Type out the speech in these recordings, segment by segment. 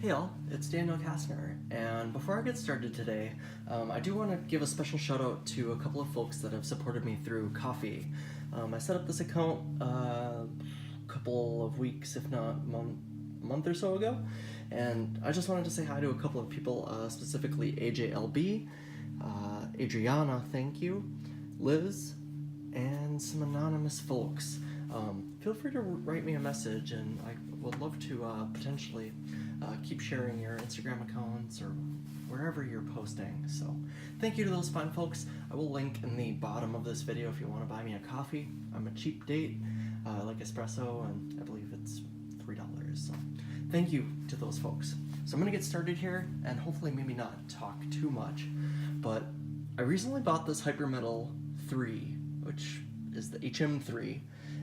Hey all, it's Daniel Kastner, and before I get started today, I do want to give a special shout out to a couple of folks that have supported me through Ko-fi. I set up this account a couple of weeks, if not month or so ago, and I just wanted to say hi to a couple of people, specifically AJLB, Adriana, thank you, Liz, and some anonymous folks. Feel free to write me a message, and I would love to potentially keep sharing your Instagram accounts or wherever you're posting. So thank you to those fine folks. I will link in the bottom of this video if you want to buy me a coffee. I'm a cheap date. I like espresso, and I believe it's $3. So thank you to those folks. So I'm going to get started here and hopefully maybe not talk too much. But I recently bought this Hypermetal 3, which is the HM-3.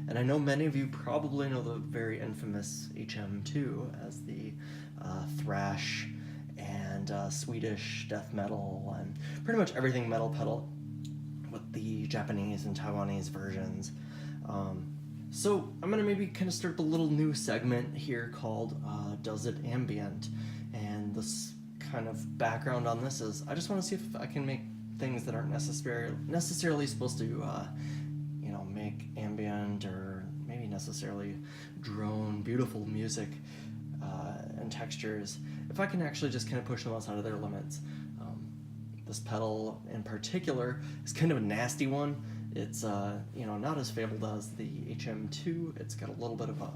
And I know many of you probably know the very infamous HM-2 as the thrash and Swedish death metal and pretty much everything metal pedal with the Japanese and Taiwanese versions. So I'm gonna maybe kind of start a little new segment here called Does It Ambient? And this kind of background on this is I just want to see if I can make things that aren't necessarily supposed to make ambient or maybe necessarily drone beautiful music and textures, if I can actually just kind of push them outside of their limits. This pedal in particular is kind of a nasty one. It's not as fabled as the HM2. It's got a little bit of a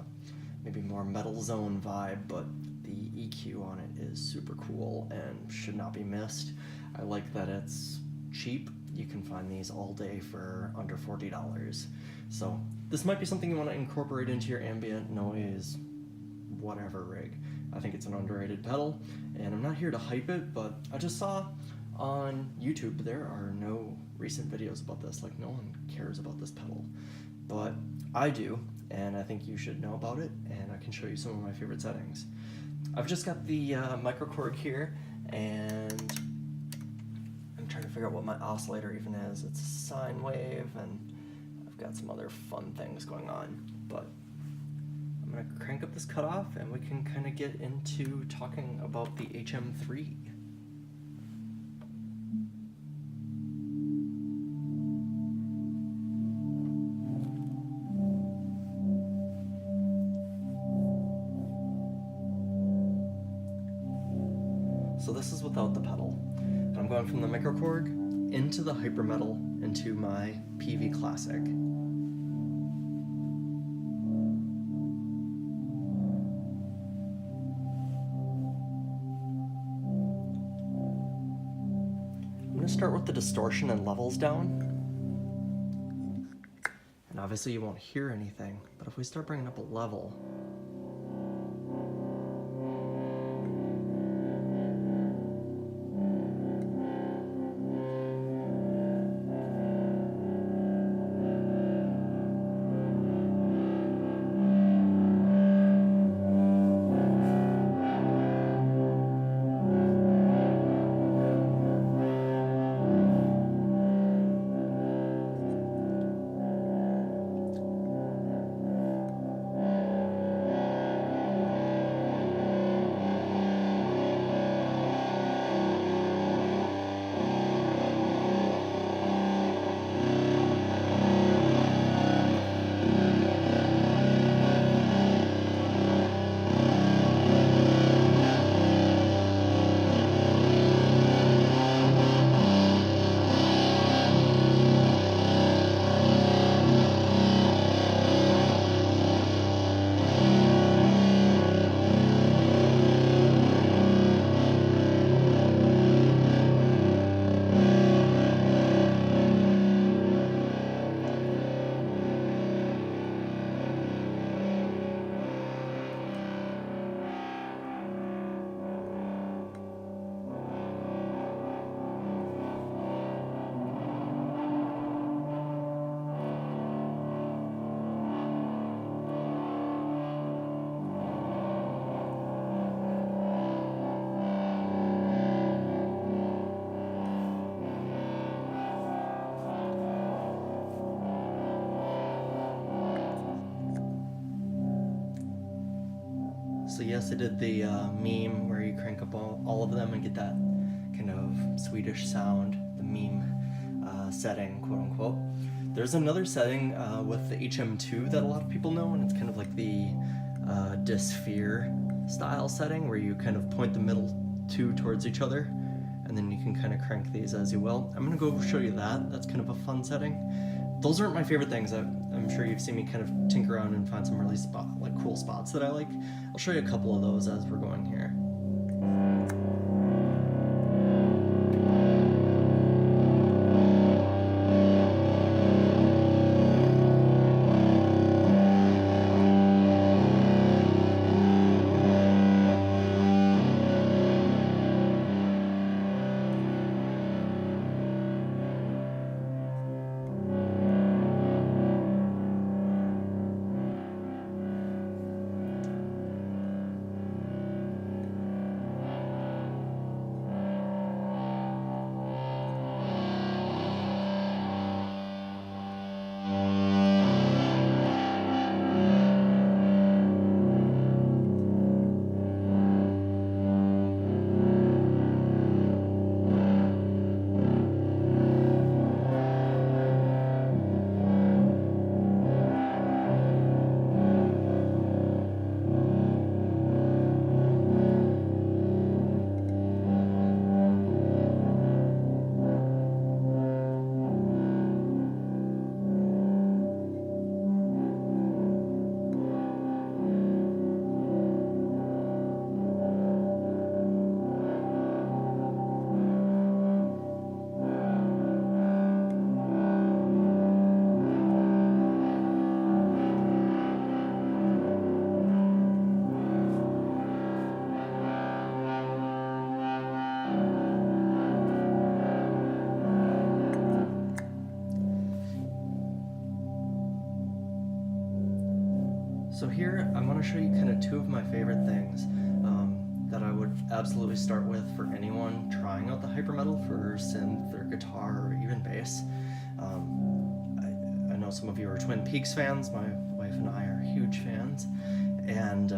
maybe more metal zone vibe, but the EQ on it is super cool and should not be missed. I like that it's cheap. You can find these all day for under $40. So this might be something you want to incorporate into your ambient noise whatever rig. I think it's an underrated pedal, and I'm not here to hype it, but I just saw on YouTube there are no recent videos about this. Like, no one cares about this pedal, but I do, and I think you should know about it, and I can show you some of my favorite settings. I've just got the microKORG here, and I'm trying to figure out what my oscillator even is. It's a sine wave, and I've got some other fun things going on, but I'm gonna crank up this cutoff and we can kind of get into talking about the HM-3. So this is without the pedal. And I'm going from the microKORG into the Hypermetal into my Peavey Classic. I'm going to start with the distortion and levels down. And obviously you won't hear anything, but if we start bringing up a level, yes, I did the meme where you crank up all of them and get that kind of Swedish sound, the meme setting, quote unquote. There's another setting with the HM-2 that a lot of people know, and it's kind of like the Disphere style setting where you kind of point the middle two towards each other, and then you can kind of crank these as you will. I'm gonna go show you that. That's kind of a fun setting. Those aren't my favorite things. I'm sure you've seen me kind of tinker around and find some really cool spots that I like. I'll show you a couple of those as we're going here. So here I'm going to show you kind of two of my favorite things that I would absolutely start with for anyone trying out the hypermetal for synth or guitar or even bass. I know some of you are Twin Peaks fans. My wife and I are huge fans, and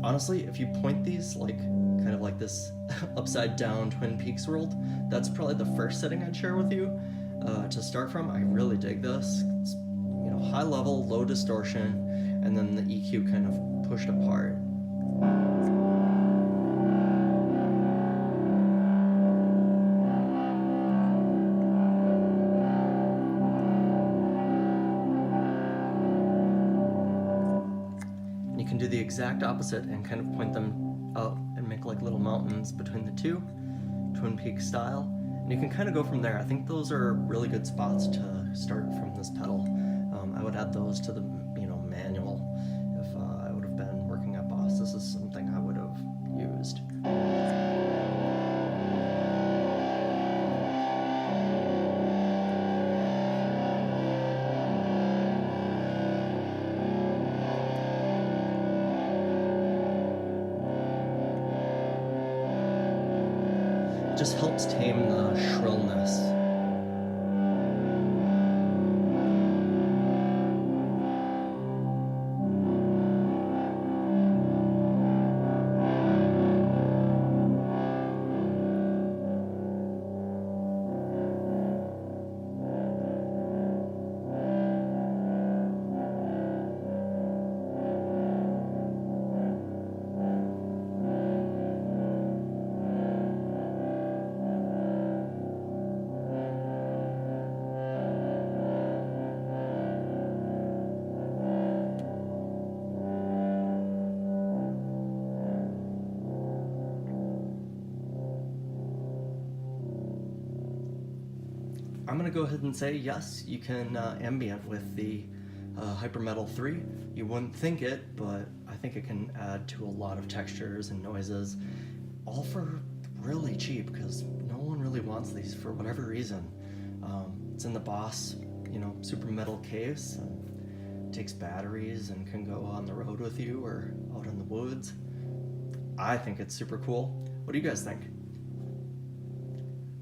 honestly, if you point these kind of like this upside down Twin Peaks world, that's probably the first setting I'd share with you to start from. I really dig this. It's, high level, low distortion, and then the EQ kind of pushed apart. And you can do the exact opposite and kind of point them out and make like little mountains between the two, Twin Peaks style. And you can kind of go from there. I think those are really good spots to start from this pedal. I would add those to the manual if I would have been working at Boss. This is something I would have used. It just helps tame the shrillness. I'm going to go ahead and say yes, you can ambient with the Hypermetal 3. You wouldn't think it, but I think it can add to a lot of textures and noises, all for really cheap, because no one really wants these for whatever reason. It's in the Boss, super metal case, and takes batteries and can go on the road with you or out in the woods. I think it's super cool. What do you guys think?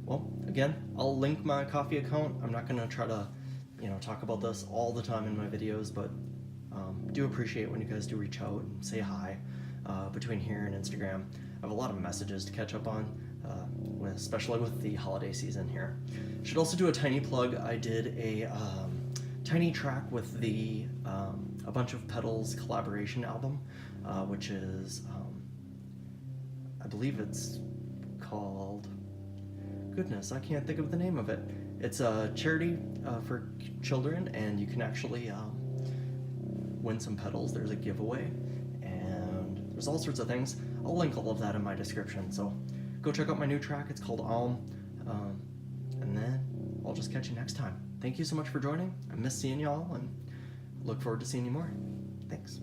Well, again, I'll link my Ko-fi account. I'm not going to try to, talk about this all the time in my videos, but do appreciate when you guys do reach out and say hi. between here and Instagram. I have a lot of messages to catch up on, especially with the holiday season here. Should also do a tiny plug. I did a tiny track with the A Bunch of Pedals collaboration album, which is, I believe it's called, goodness, I can't think of the name of it. It's a charity for children, and you can actually win some pedals. There's a giveaway, and there's all sorts of things. I'll link all of that in my description, so go check out my new track. It's called and then I'll just catch you next time. Thank you so much for joining. I miss seeing y'all, and look forward to seeing you more. Thanks.